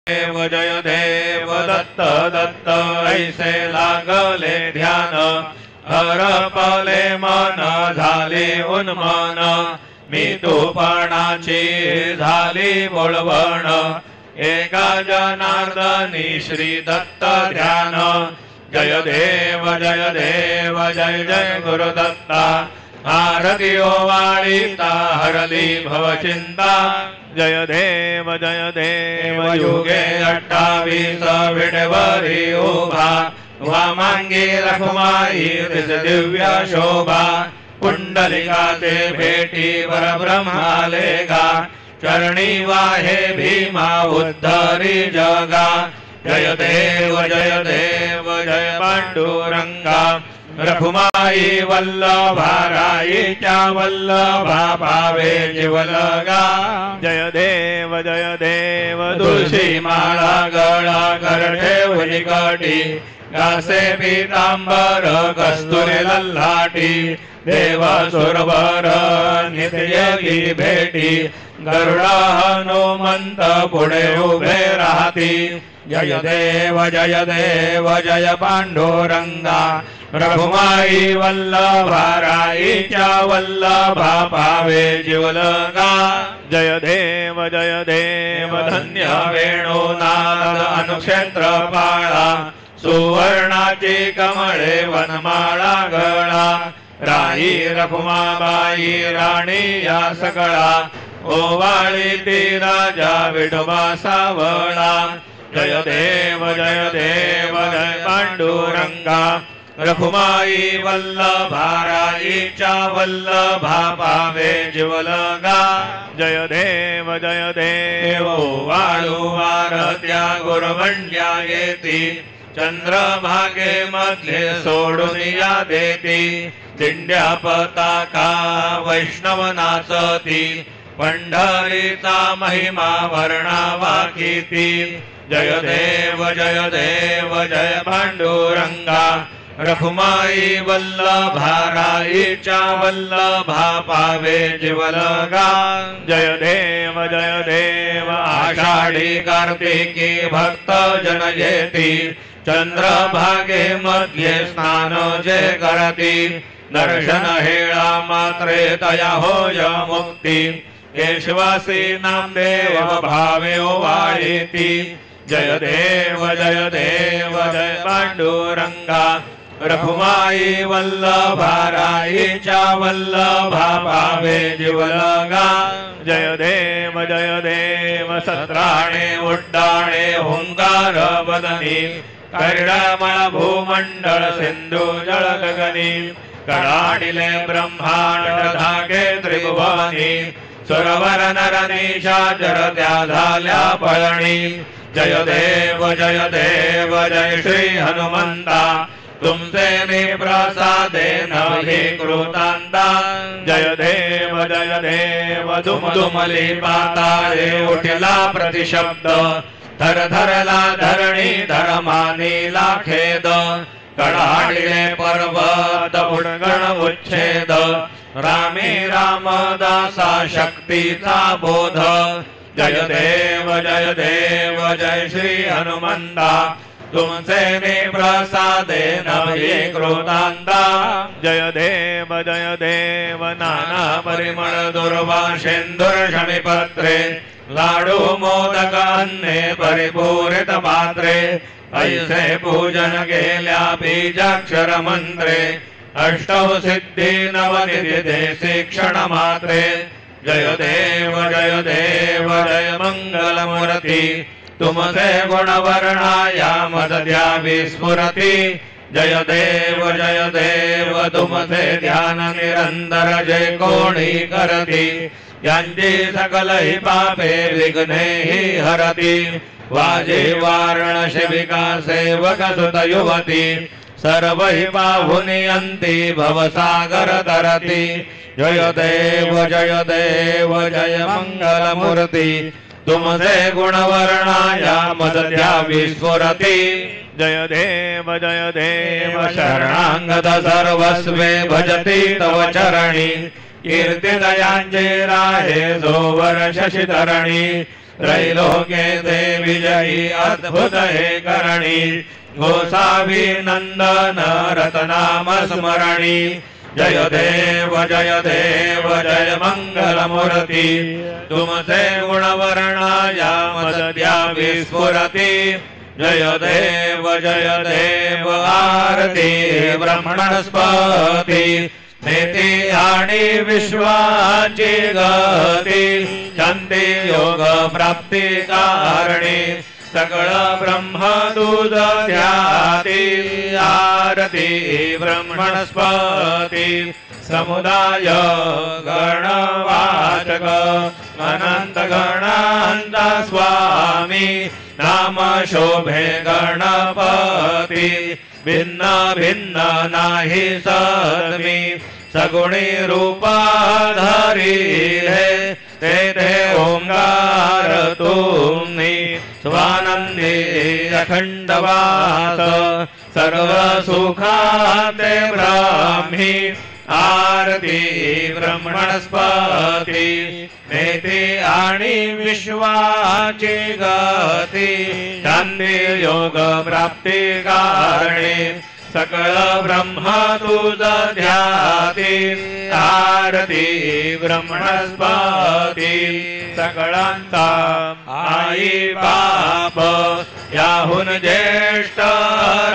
देव जय देव दत्त दत्त ऐसे लागले ध्यान हरपले मन झाले उन्मन मी तूपणाची झाली बोलवण एका जनार्दनी श्री दत्त ध्यान जय देव जय जय गुरुदत्ता आरती ओवाळीता हरली भवचिंता जय देव युगे 28 विडवरी उभा वामांगी रखुमाई दिव्य शोभा कुंडलिकाचे भेटी परब्रह्माले गा चरणी वाहे भीमा उद्धरी जगा जय देव जय पांडुरंगा रखुमाई वल्लभाराईच्या वल्लभा पावे जीवलगा जय देव तुळशी माळा गळा करठे कटी गासे पीतांबर कस्तुरी लल्लाटी देव सुरवर नित्यगी भेटी गरुडा हनुमंत पुढे उभे राहती जय देव जय पांडुरंगा रघुमाई वल्लभाराईच्या वल्लभा पावे जीवलगा जय देव धन्य वेणुनाद अनुक्षेत्र पाळा सुवर्णाची कमळे वनमाळा गळा राई रखुमाबाई राणी या सकळा ओवाळी ती राजा विठोबा सावळा जय देव जय पांडुरंगा रखुमाई वल्लभाराईच्या वल्लभा पावे जीवलगा जय देव वाळू वारत्या गुरवंड्या येती चंद्रभागे मधले सोडून या देती दिंड्या पताका वैष्णव नाचती पंढरीचा महिमा वर्णावा कीती जय देव जय पांडुरंगा रखुमाई वल्लभाराईच्या वल्लभा पावे जीवलगा जय देव आषाढी कार्तिकी भक्त जन येती चंद्रभागे मध्ये स्नान जे करती दर्शन हेळा मात्रे तया होय मुक्ती केशवासी नामदेव भावे ओवाळीती जय देव जय पांडुरंगा रखुमाई वल्लभाराईच्या वल्लभा पावे जीवलगा जय देव सत्राणे उड्डाणे हुंकार बदनी करडमळ भूमंडळ सिंधू जळ गगनी कडाडिले ब्रह्मांड धागे त्रिभुवनी सुरवर नर निशाचर त्या झाल्या पळणी जय देव जय श्री हनुमंता तुमचे निप्रसादे नही कृतांता जय देव दुमदुमली पाताळे उठला प्रतिशब्द धरला धरणी धर्मानीला खेद कडाडिले पर्वत उडगण उच्छेद रामी रामदासा शक्तीचा बोध जय देव जय श्री हनुमंता तुमचे निप्रसादे नही कृतांता जय देव नाना परिमळ दुर्वा शेंदूर शमीपत्रे लाडू मोदक अन्ने परिपूरित पात्रे ऐसे पूजन केल्या बीजाक्षर मंत्रे अष्टौ सिद्धी नवनिधि शिक्षण मात्रे जय देव जय मंगलमूर्ती तुमचे गुणवर्णाया मदद्या विस्फुरती जय देव तुमचे ध्यान निरंतर जय कोणी करती यांची सकल ही पापे विघ्ने ही हरती वाजे वारण शिविका सेवक सुत युवती सर्व ही पाहुनी अंती भवसागर तरती जय देव जय मंगलमूर्ती तुमचे गुणवर्णाया मदद्या विस्फुरती जय देव शरणांगत सर्वस्वे भजती तव चरणी कीर्तिदयांचे राहे जोवर शशिधरणी त्रैलोक्ये ते विजयी अद्भुत हे करणी गोसाभिनंदन रतनाम स्मरणी जय देव जय मंगलमूर्ति तुमसे गुणवर्णाया मद्या विस्फुरति जय देव आरती ब्रह्मणस्पती नेति आणि विश्वाची गती शांती योग प्राप्ती कारणी सकळ ब्रह्म दूध ध्याती आरती ब्रह्मणस्पती समुदाय गणवाचक अनंत गणांत स्वामी नाम शोभे गणपती भिन्न भिन्न नाही सद्मी सगुणी रूपाधारी ते ओंकार तुम्ही स्वानंदी अखंडवास सर्व सुखाते ब्राह्मी आरती ब्रह्मणस्पती नेति आणि विश्वाची गती शांती योग प्राप्ती कारणे सकळ ब्रह्म तुझ ध्याती आरती ब्रह्मणस्पती सकळांचा आई बाप याहून ज्येष्ठ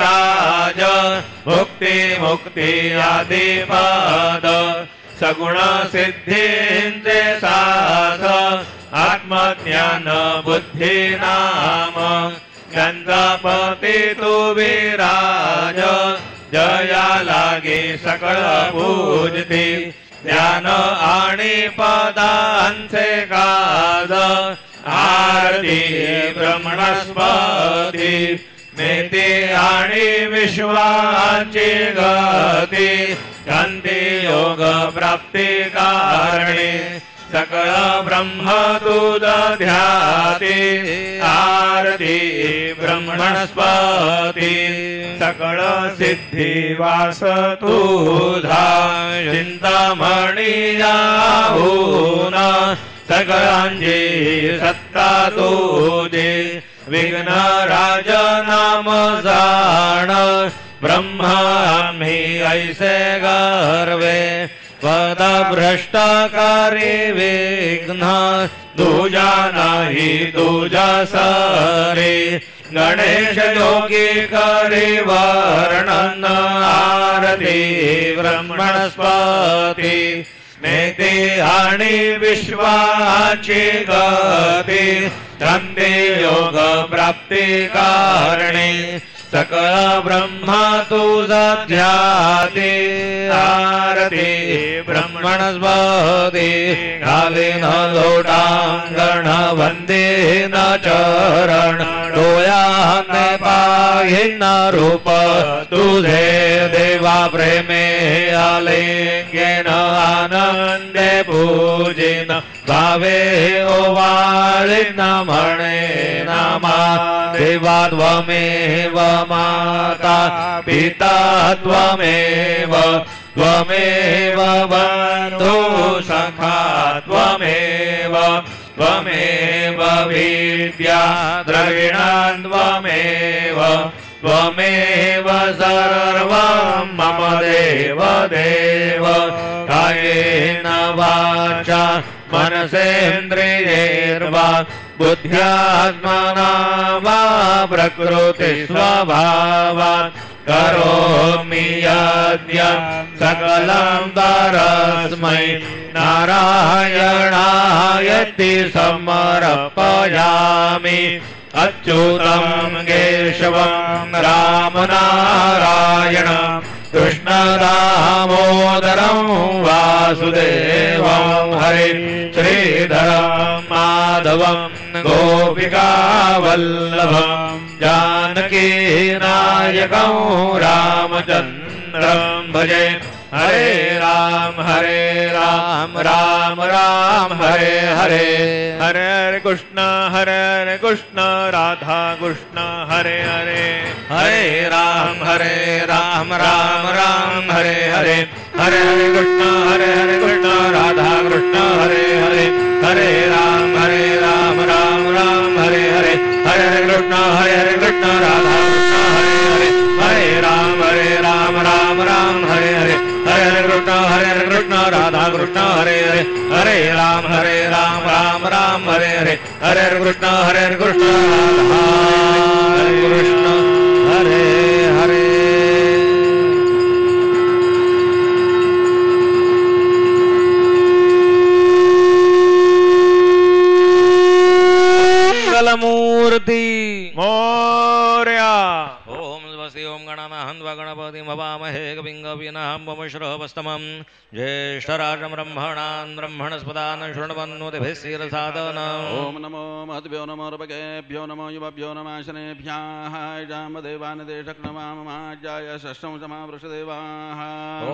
राज भुक्ती मुक्ती आदी पद सगुण सिद्धींचे साथ आत्मज्ञान बुद्धी नाम त्यांचा पती तू विराज जया लागे सकळ पूजती ज्ञान आणि पदांचे काज आरती ब्रह्मणस्पती नेति आणि विश्वाची गती शांती योग प्राप्ती कारणे सकळ ब्रह्म दूध ध्याती आरती ब्रह्मणस्पती सकळ सिद्धी वास तुझा चिंतामणी याहून सकळांची सत्ता तुझी विघ्न राज नाम जाण ब्रह्माम्ही ऐसे गर्वे पद भ्रष्टकारी विघ्न तुझा नाही तुझा सरे गणेश योगी करी वर्णन आरती ब्रह्मणस्पती नेति आणि विश्वाची गती शांती योग प्राप्ती कारणे सकळ ब्रह्म तुझ ध्याती आरती ब्रह्मणस्पती घालीन लोटांगण वंदीन चरण डोळ्याने पाहिन रूप तुझे देवा प्रेमे आलिंगेन आनंदे पूजिन भावे ओवाळीन म्हणे नामा देवा त्वमेव माता पिता त्वमेव त्वमेव बन्धु सखा त्वमेव त्वमेव विद्या द्रविणान् त्वमेव त्वमेव सर्वं मम देव देव कायेन वाचा मनसेन्द्रियैर्वा बुद्ध्यात्मना वा प्रकृति स्वभावात् करोमि यद्य सकलं परस्मै नारायणायति समर्पयामि अच्युतं केशवं रामनारायणं कृष्णदामोदरं वासुदेवं हरे श्रीधरं माधवं गोपिकावल्लभं जानकीनायकं रामचन्द्रं भजे हरे राम राम राम हरे हरे हरे हरे कृष्ण राधा कृष्ण हरे हरे हरे राम राम हरे हरे हरे हरे कृष्ण राधा कृष्ण हरे हरे हरे राम राम कृष्ण हरे कृष्ण राधा कृष्ण हरे हरे हरे राम राम राम हरे हरे हरे कृष्ण राधा कृष्ण हरे हरे हरे राम राम हरे हरे हरे कृष्ण राधा हरे कृष्ण हरे हरे मूर्ति मोर्या ओम स्वस्ति ओम गणानाहन्वा गणपतिं भवामहे कविं कवीनां वमश्रवस्तमं ज्येष्ठराजं ब्रह्मणान् ब्रह्मणस्पदान् शृण्वन्नोतिभिः शिरसादनम् ओम नमो महद्भ्यो नमो ऋभगेभ्यो नमो युवभ्यो नमाशनेभ्यः जामदेवान् देशक्नमामाज्याय षष्ठं समावृषदेवाः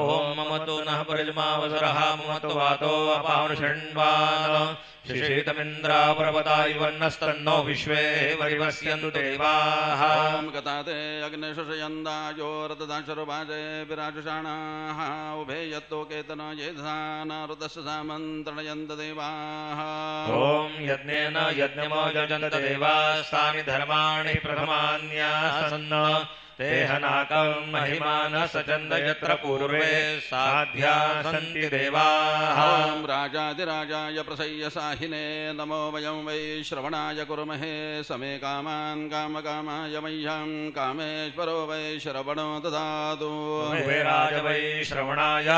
ओम ममतो नः परिजमावसरः ममतो वातो अपावृषण्वान् शिशितमिन्द्रापर्वतायिवन्नस्तन्नो विश्वे वरिवस्यन्तु देवाः ओम गताते अग्निशयन्दायो रतदाशरुभाजे विराजुषाणाः उभे यत्तो केतन येधानारुदस्य सामन्त्रणयन्त देवाः ओम यज्ञेन यज्ञमोजन्त देवास्तानि धर्माणि प्रथमान्यासन्न तेहनाकं महिमान सचन्द यत्र पूर्वे साध्या सन्ति देवाः ओम राजाधिराजाय प्रसय्य साहिने नमो वयं वै श्रवणाय कुर्महे समे कामान् कामकामाय मह्यं कामेश्वरो वै श्रवणो ददातु राज वै श्रवणाय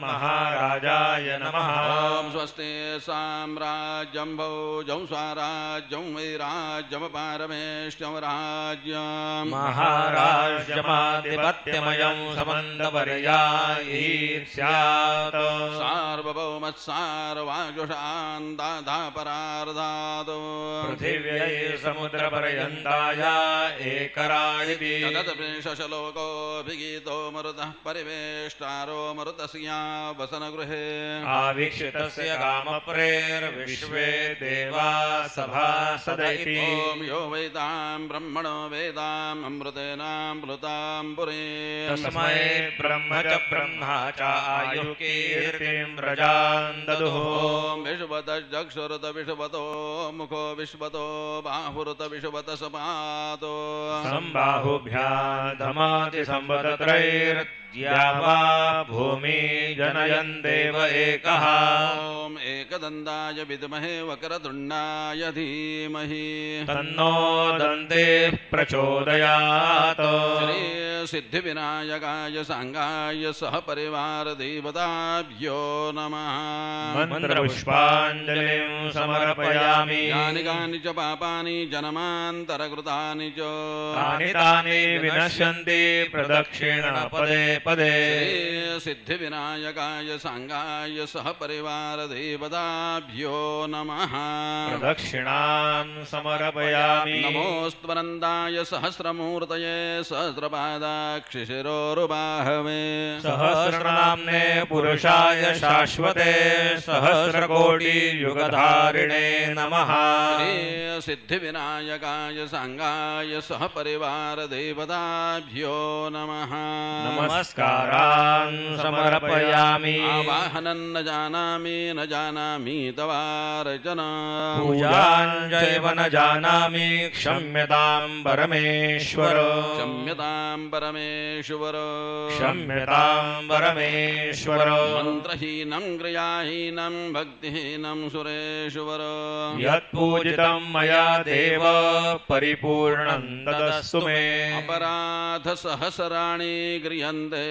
महाराजाय नमः ओम स्वस्ति साम्राज्यं भोजं स्वराज्यं वै राज्यमपारमेष्ट्यं राज्यं महाराज्यमाधिपत्यमयं समन्दपर्यायीर्ष्यात् सार्वभौमत्सार्वाजुषान् दाधापरार्धात् पृथिव्यै समुद्रपर्यन्ताय एकराळिति तदतप्रेषलोकोऽभिगीतो मरुतः परिवेष्टारो मरुतस्य वसनगृहे आवीक्षितस्य कामप्रेर्विश्वे देवा सभासद इति ओम यो वेदां ब्रह्मणो वेदाम् अमृतेनां प्लुतां पुरीं तस्मै ब्रह्म च ब्रह्मा च आयुः कीर्तिं व्रजान् ददुः ओम विश्वतश्चक्षुरुत विश्वतो मुखो विश्वतो बाहुरुत विश्वत सपातो संबाहुभ्याधमाति संवतत्रैर्द्यावा भूमि जनयन् देव एकः ओम एकदन्ताय विद्महे वक्रतुण्डाय धीमहि तन्नो दन्ते प्रचोदयात् श्री सिद्धिविनायकाय सांगाय सह परिवार देवताभ्यो नमः मन्त्रपुष्पाञ्जलिं समर्पयामि यानि कानि च पापानि जन्मान्तरकृतानि च तानि विनश्यन्ति प्रदक्षिण पदे पदे श्री सिद्धिविनायकाय सांगाय सह परिवार देवताभ्यो नमः प्रदक्षिणां समर्पयामि नमोस्त्वनन्दाय सहस्रमूर्तये सहस्रपादाक्षिशिरोरुबाहवे सहस्रनाम्ने पुरुषाय शाश्वते सहस्रकोटियुगधारिणे नमः श्री सिद्धिविनायकाय सांगाय सह परिवार देवताभ्यो नमः नमस्कारान् समर्पयामि आवाहनं न जानामि तवार्चन पूजां चैव न जानामि क्षम्यतां परमेश्वर क्षम्यतां परमेश्वर क्षम्यतां परमेश्वर मन्त्रहीनं क्रियाहीनं भक्तिहीनं सुरेश्वर यत्पूजितं मया देव परिपूर्णं तदस्तु मे अपराध सहस्राणि गृह्यन्ते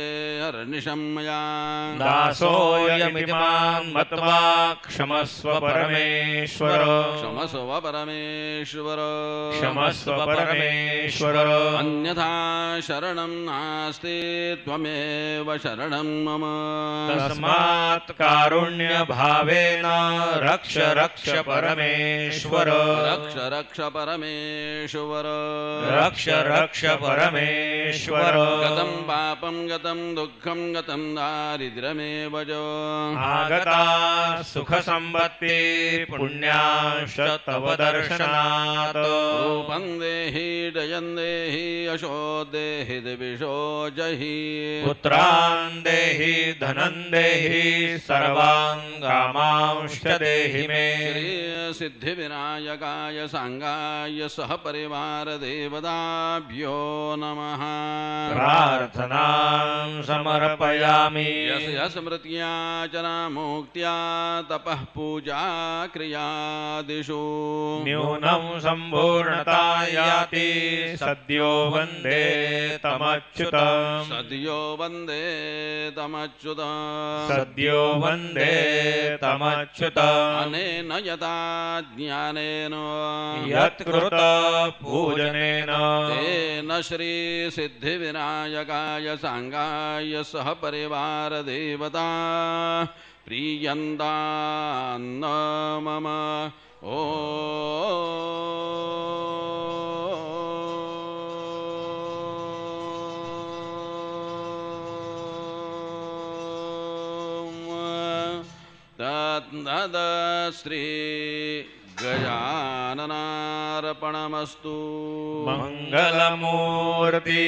हर्निशं मया दासोऽयमिति मां मत्वा क्षमस्व परमेश्वर क्षमस्व परमेश्वर क्षमस्व परमेश्वर अन्यथा शरणं नास्ति त्वमेव शरणं मम तस्मात् कारुण्यभावेन रक्ष रक्ष परमेश्वर रक्ष रक्ष परमेश्वर रक्ष रक्ष परमेश्वर गतं पापं गतं दुःखं गतं दारिद्र्यमेव च आगता सुख संपत्ति पुण्याश्च तव दर्शनात् रूपं देहि जयं देहि यशो देहि दिविषो जहि पुत्रान् देहि धनं देहि सर्वान् कामांश्च देहि मे श्री सिद्धिविनायकाय सांगाय सह परिवार देवताभ्यो नमः प्रार्थनां समर्पयामि यस्य स्मृत्या मुक्त्या तपः पूजा क्रियादिषु न्यूनं सम्पूर्णता याति सद्यो वन्दे तमच्युतम् सद्यो वन्दे तमच्युतम् सद्यो वन्दे तमच्युतम् अनेन यथा ज्ञानेन यत्कृत पूजनेन तेन श्री सिद्धिविनायकाय सांगाय सह परिवार देवता प्रीयन्तान्न मम ॐ तद् श्री गजाननार्पणमस्तु मंगलमूर्ति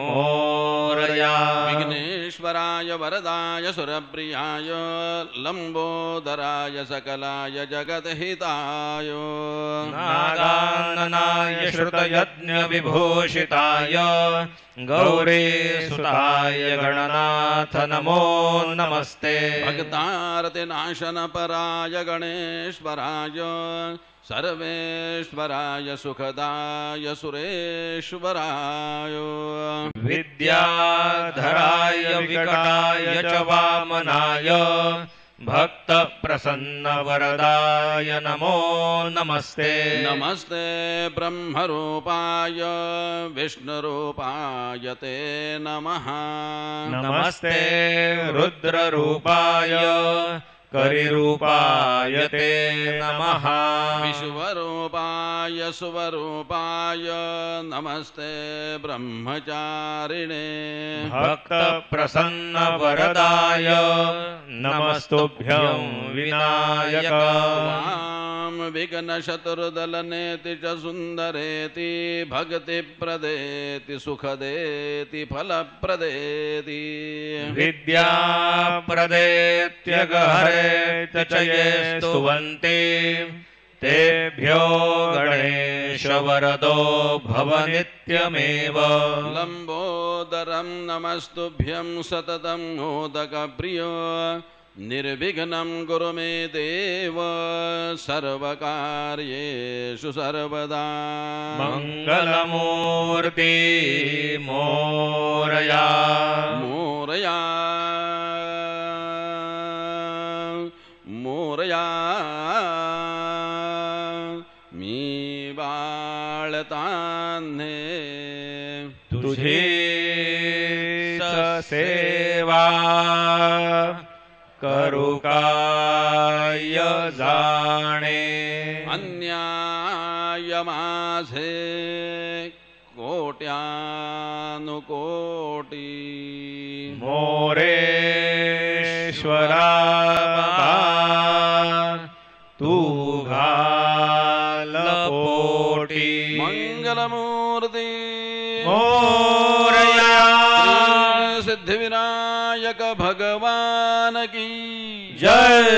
मोरया विघ्नेश्वराय वरदाय सुरप्रियाय लंबोदराय सकलाय जगद्हिताय नागाननाय श्रुतयज्ञ विभूषिताय गौरीसुताय गणनाथ नमो नमस्ते भक्तार्तिनाशनपराय गणेश्वराय सर्वेश्वराय सुखदाय सुरेश्वराय विद्याधराय विकटाय च वामनाय भक्त प्रसन्न वरदाय नमो नमस्ते नमस्ते ब्रह्मरूपाय विष्णुरूपाय ते नमः नमस्ते रुद्ररूपाय करिरूपाय ते नमः विश्वरूपाय सुवरूपाय नमस्ते ब्रह्मचारिणे भक्त प्रसन्न वरदाय नमस्तुभ्यं विनायक वाम विघ्न शत्रुदलनेति च सुन्दरेति भक्तिप्रदेति सुखदेति फलप्रदेति विद्याप्रदेत्यगहरे च ये स्तुवन्ति तेभ्यो गणेश वरदो भव नित्यमेव लंबोदरं नमस्तुभ्यं सततं मोदकप्रियो निर्विघ्नं कुरु मे देव सर्वकार्येषु सर्वदा मंगलमूर्ति मोरया मोरया मोरया मी बाळतान्हे तुझी सेवा करू काय जाणे अन्याय माझे कोट्यानुकोटी मोरेश्वरा तू घाल पोटी मंगलमूर्ती मोरया सिद्धिविनायक भगवान की जय।